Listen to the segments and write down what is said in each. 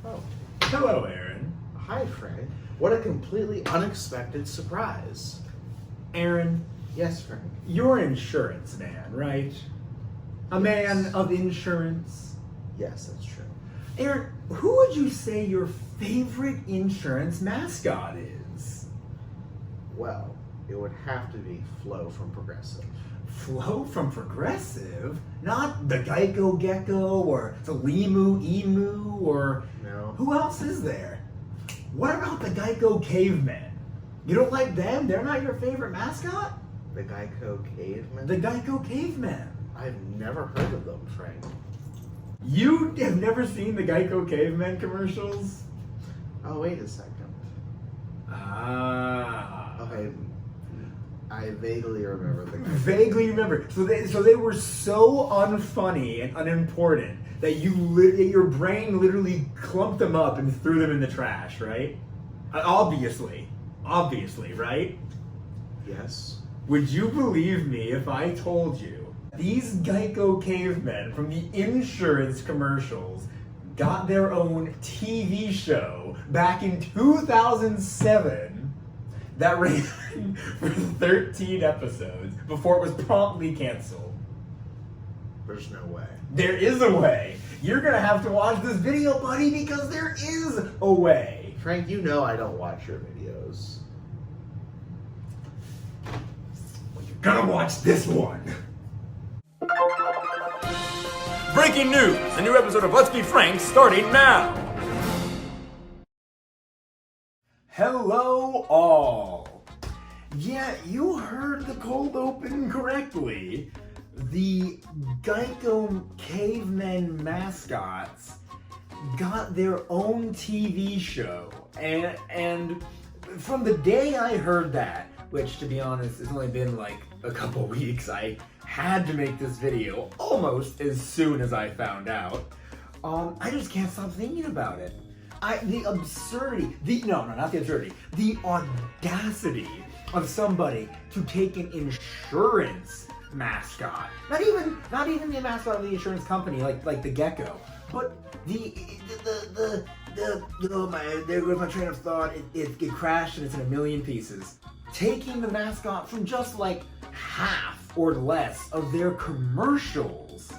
Oh, Hello, Aaron. hi, Frank. What a completely unexpected surprise. Aaron, Yes, Frank. you're an insurance man, right? A man Yes. of insurance. Yes, that's true. Aaron, who would you say your favorite insurance mascot is? Well, it would have to be Flo from Progressive. Flo from Progressive? Not the GEICO Gecko or the Limu Emu or... No. Who else is there? What about the GEICO Cavemen? You don't like them? They're not your favorite mascot? The GEICO Cavemen? The GEICO Cavemen. I've never heard of them, Frank. You have never seen the GEICO Cavemen commercials? Oh, wait a second. Ah. Okay, I vaguely remember the GEICO. Vaguely remember. So they were so unfunny and unimportant that your brain literally clumped them up and threw them in the trash, right? Obviously, right? Yes. Would you believe me if I told you these GEICO Cavemen from the insurance commercials got their own TV show back in 2007 that ran for 13 episodes before it was promptly canceled? There's no way. There is a way. You're gonna have to watch this video, buddy, because there is a way. Frank, you know I don't watch your videos. Well, you're gonna watch this one. Breaking news! A new episode of Let's Be Frank starting now! Hello, all. Yeah, you heard the cold open correctly. The GEICO Cavemen mascots got their own TV show. And from the day I heard that, which to be honest, it's only been like a couple weeks, I had to make this video almost as soon as I found out. I just can't stop thinking about it. The audacity of somebody to take an insurance mascot, not even the mascot of the insurance company like the gecko, but there goes my train of thought. It crashed and it's in a million pieces. Taking the mascot from just like half or less of their commercials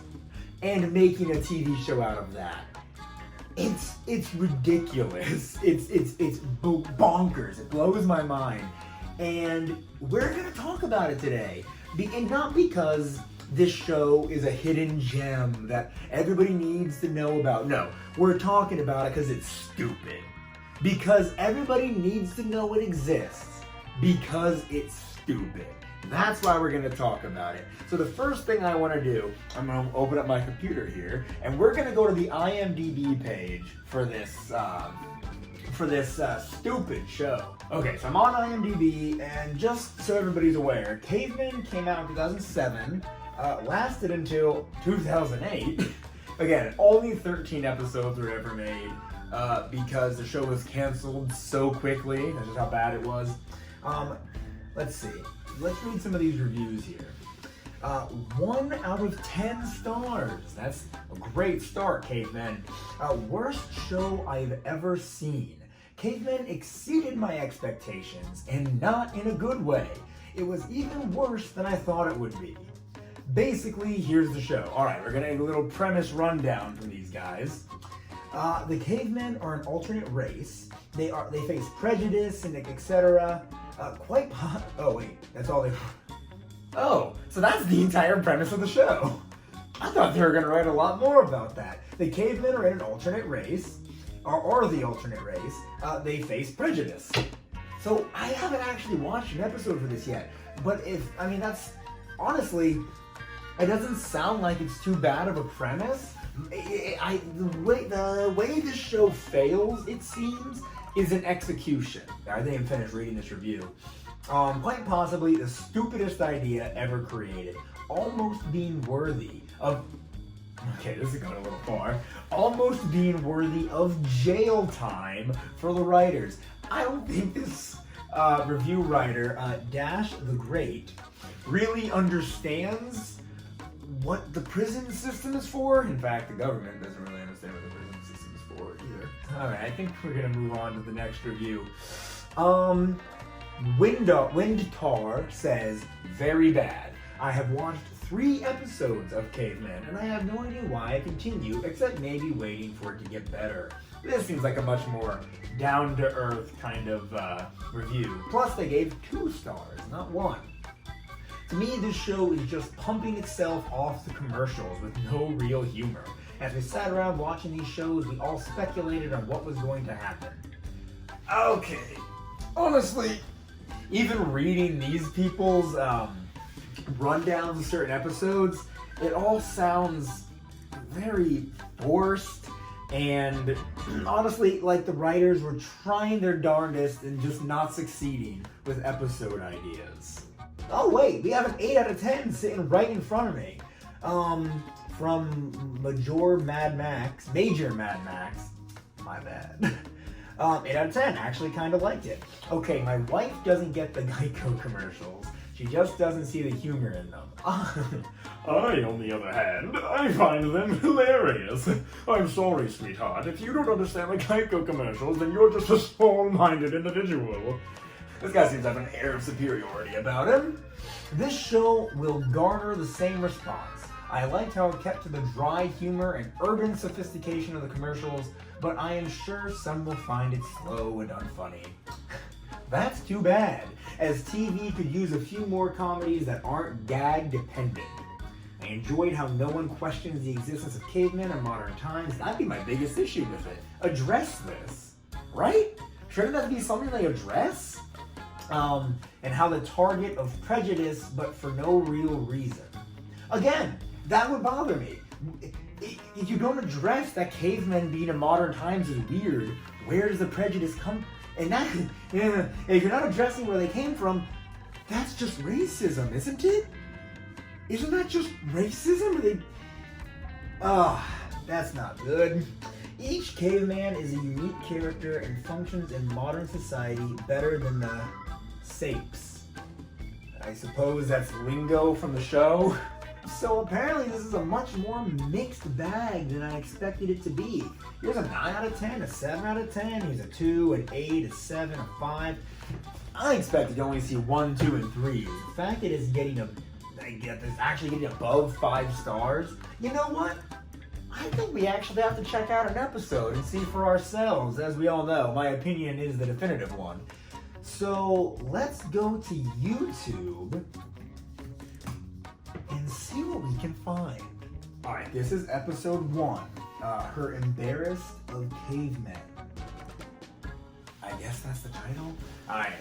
and making a TV show out of that. It's ridiculous. It's bonkers. It blows my mind. And we're gonna talk about it today. And not because this show is a hidden gem that everybody needs to know about. No, we're talking about it because it's stupid. Because everybody needs to know it exists. Because it's stupid. That's why we're going to talk about it. So the first thing I want to do, I'm going to open up my computer here, and we're going to go to the IMDb page for this stupid show. Okay, so I'm on IMDb, and just so everybody's aware, Cavemen came out in 2007, lasted until 2008. Again, only 13 episodes were ever made because the show was canceled so quickly. That's just how bad it was. Let's see. Let's read some of these reviews here. 1 out of 10 stars. That's a great start, Cavemen. Worst show I've ever seen. Cavemen exceeded my expectations, and not in a good way. It was even worse than I thought it would be. Basically, here's the show. Alright, we're gonna get a little premise rundown from these guys. The Cavemen are an alternate race. They face prejudice and etc. Oh wait, that's all they... Oh, so that's the entire premise of the show. I thought they were gonna write a lot more about that. The Cavemen are in an alternate race, or are the alternate race. They face prejudice. So I haven't actually watched an episode for this yet, but that's honestly, it doesn't sound like it's too bad of a premise. The way this show fails, it seems, is an execution. I didn't even finish reading this review. Quite possibly the stupidest idea ever created. Almost being worthy of... Okay, this is going a little far. Almost being worthy of jail time for the writers. I don't think this review writer, Dash the Great, really understands what the prison system is for. In fact, the government doesn't really understand what the prison system is for either. Alright, I think we're gonna move on to the next review. Windtar says, very bad. I have watched 3 episodes of Cavemen, and I have no idea why I continue, except maybe waiting for it to get better. This seems like a much more down-to-earth kind of review. Plus, they gave 2 stars, not 1. To me, this show is just pumping itself off the commercials with no real humor. As we sat around watching these shows, we all speculated on what was going to happen. Okay, honestly, even reading these people's rundowns of certain episodes, it all sounds very forced, and honestly, like the writers were trying their darndest and just not succeeding with episode ideas. Oh wait, we have an 8 out of 10 sitting right in front of me. From Major Mad Max, my bad. 8 out of 10, actually kind of liked it. Okay, my wife doesn't get the GEICO commercials. She just doesn't see the humor in them. I, on the other hand, I find them hilarious. I'm sorry, sweetheart. If you don't understand the GEICO commercials, then you're just a small-minded individual. This guy seems to have an air of superiority about him. This show will garner the same response. I liked how it kept to the dry humor and urban sophistication of the commercials, but I am sure some will find it slow and unfunny. That's too bad, as TV could use a few more comedies that aren't gag dependent. I enjoyed how no one questions the existence of cavemen in modern times. That'd be my biggest issue with it. Address this, right? Shouldn't that be something they address? And how the target of prejudice, but for no real reason. Again, that would bother me. If you don't address that cavemen being in modern times is weird, where does the prejudice come? And that, if you're not addressing where they came from, that's just racism, isn't it? Isn't that just racism? That's not good. Each caveman is a unique character and functions in modern society better than the sapes. I suppose that's lingo from the show. So apparently this is a much more mixed bag than I expected it to be. Here's a 9 out of 10, a 7 out of 10, here's a 2, an 8, a 7, a 5. I expected to only see 1, 2, and 3. The fact that it's actually getting above 5 stars, you know what? I think we actually have to check out an episode and see for ourselves. As we all know, my opinion is the definitive one. So let's go to YouTube and see what we can find. Alright, this is episode 1. Her Embarrassed of Cavemen. I guess that's the title? Alright,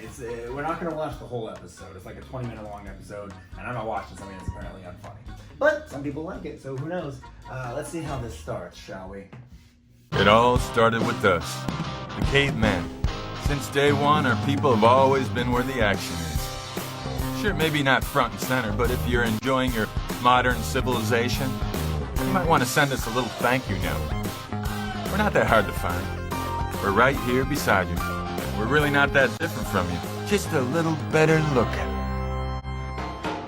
we're not going to watch the whole episode. It's like a 20-minute long episode, and I'm not watching something that's apparently unfunny. But some people like it, so who knows? Let's see how this starts, shall we? It all started with us, the cavemen. Since day one, our people have always been where the action is. Sure, maybe not front and center, but if you're enjoying your modern civilization, you might want to send us a little thank you note. We're not that hard to find. We're right here beside you. We're really not that different from you, just a little better looking.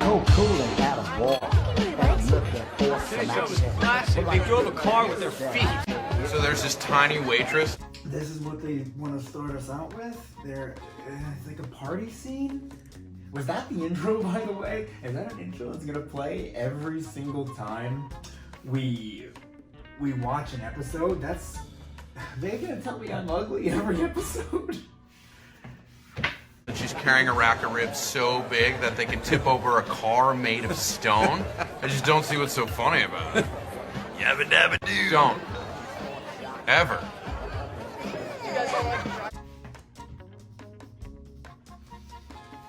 Oh, cool, and got a ball. They drove a car with their feet. So there's this tiny waitress. This is what they want to start us out with. It's like a party scene. Was that the intro, by the way? Is that an intro that's gonna play every single time we watch an episode? They're gonna tell me I'm ugly every episode. She's carrying a rack of ribs so big that they can tip over a car made of stone. I just don't see what's so funny about it. Yabba dabba doo. Don't. Ever.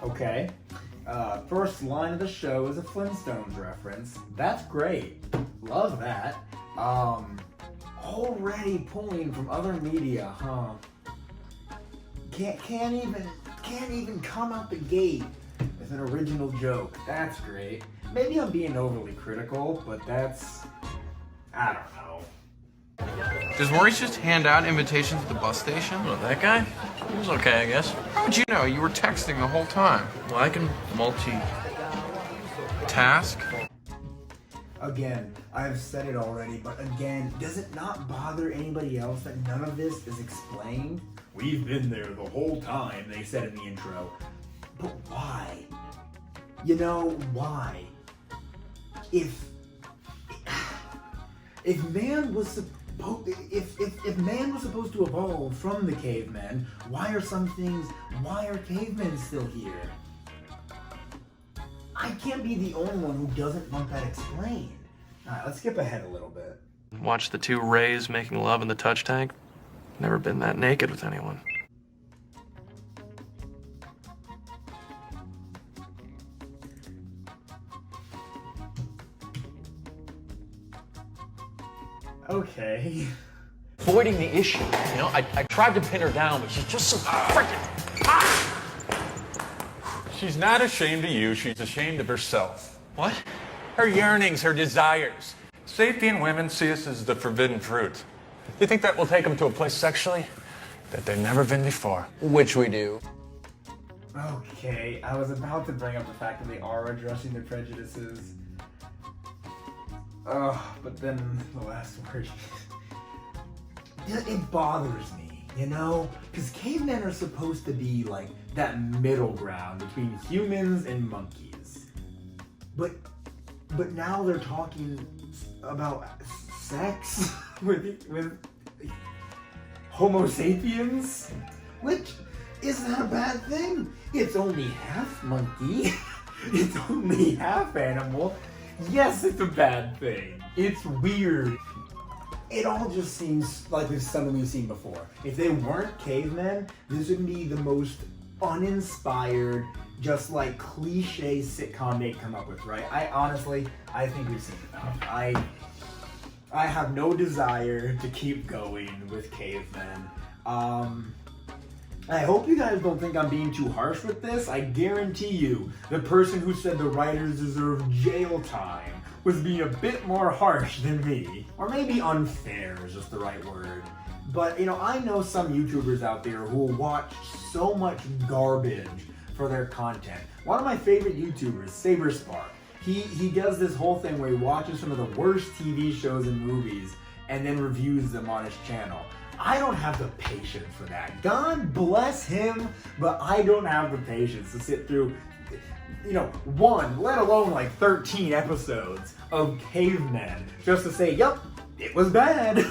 Okay. First line of the show is a Flintstones reference. That's great. Love that. Already pulling from other media, huh? Can't even come out the gate with an original joke. That's great. Maybe I'm being overly critical, but I don't know. Does Maurice just hand out invitations at the bus station? Oh, that guy? He was okay, I guess. How would you know? You were texting the whole time. Well, I can multitask. Again, I've said it already, but again, does it not bother anybody else that none of this is explained? We've been there the whole time, they said in the intro. But why? You know, why? If man was if man was supposed to evolve from the cavemen, why are cavemen still here? I can't be the only one who doesn't want that explained. Alright, let's skip ahead a little bit. Watch the two Rays making love in the touch tank. Never been that naked with anyone. Okay. Avoiding the issue. You know, I tried to pin her down, but she's just so freaking. She's not ashamed of you, she's ashamed of herself. What? Her yearnings, her desires. Sapient women see us as the forbidden fruit. You think that will take them to a place sexually that they've never been before? Which we do. Okay, I was about to bring up the fact that they are addressing their prejudices. But then the last word. It bothers me, you know? Because cavemen are supposed to be like that middle ground between humans and monkeys. But now they're talking about sex with Homo sapiens, which isn't a bad thing. It's only half monkey. It's only half animal. Yes, it's a bad thing. It's weird. It all just seems like it's something we've seen before. If they weren't cavemen, this would be the most uninspired, just like cliche sitcom they'd come up with, right? I think we've seen enough. I have no desire to keep going with cavemen. I hope you guys don't think I'm being too harsh with this. I guarantee you, the person who said the writers deserve jail time was being a bit more harsh than me. Or maybe unfair is just the right word. But, you know, I know some YouTubers out there who will watch so much garbage for their content. One of my favorite YouTubers, SaberSpark, he does this whole thing where he watches some of the worst TV shows and movies and then reviews them on his channel. I don't have the patience for that. God bless him, but I don't have the patience to sit through, you know, one, let alone like 13 episodes of Cavemen just to say, yep, it was bad.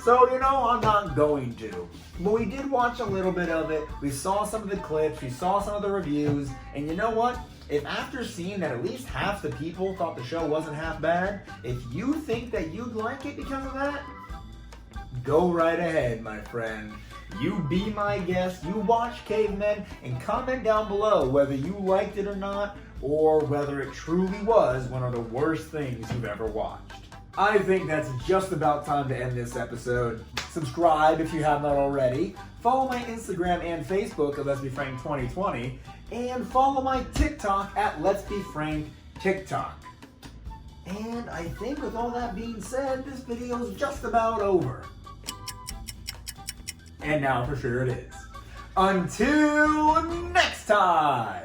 So, you know, I'm not going to. But we did watch a little bit of it. We saw some of the clips, we saw some of the reviews, and you know what? If after seeing that at least half the people thought the show wasn't half bad, if you think that you'd like it because of that, go right ahead, my friend. You be my guest, you watch Cavemen, and comment down below whether you liked it or not, or whether it truly was one of the worst things you've ever watched. I think that's just about time to end this episode. Subscribe if you have not already. Follow my Instagram and Facebook at Let's Be Frank 2020, and follow my TikTok at Let's Be Frank TikTok. And I think with all that being said, this video is just about over. And now for sure it is. Until next time!